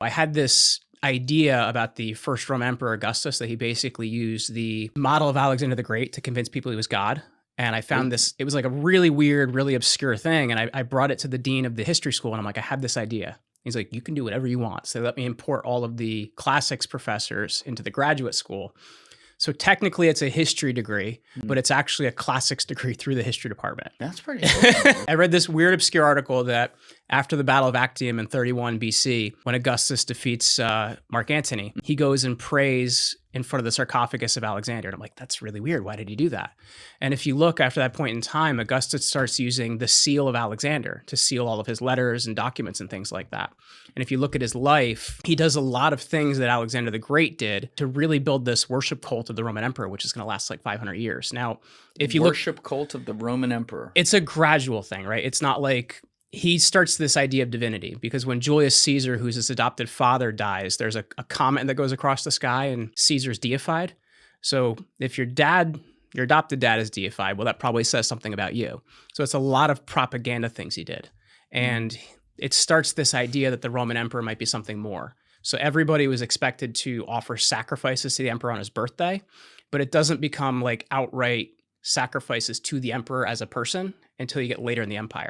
I had this idea about the first Roman emperor Augustus, that he basically used the model of Alexander the Great to convince people he was God. And I found this, it was like a really weird, really obscure thing. And I brought it to the dean of the history school, and I'm like, I have this idea. He's like, you can do whatever you want. So they let me import all of the classics professors into the graduate school. So technically it's a history degree, but it's actually a classics degree through the history department. That's pretty cool. I read this weird, obscure article that after the Battle of Actium in 31 BC, when Augustus defeats Mark Antony, he goes and prays in front of the sarcophagus of Alexander. And I'm like, that's really weird. Why did he do that? And if you look after that point in time, Augustus starts using the seal of Alexander to seal all of his letters and documents and things like that. And if you look at his life, he does a lot of things that Alexander the Great did to really build this worship cult of the Roman emperor, which is going to last like 500 years. Now, if you worship cult of the Roman emperor, it's a gradual thing, right? It's not like he starts this idea of divinity, because when Julius Caesar, who's his adopted father, dies, there's a comet that goes across the sky and Caesar's deified. So if your adopted dad is deified, well, that probably says something about you. So it's a lot of propaganda things he did. And it starts this idea that the Roman emperor might be something more. So everybody was expected to offer sacrifices to the emperor on his birthday, but it doesn't become like outright sacrifices to the emperor as a person until you get later in the empire.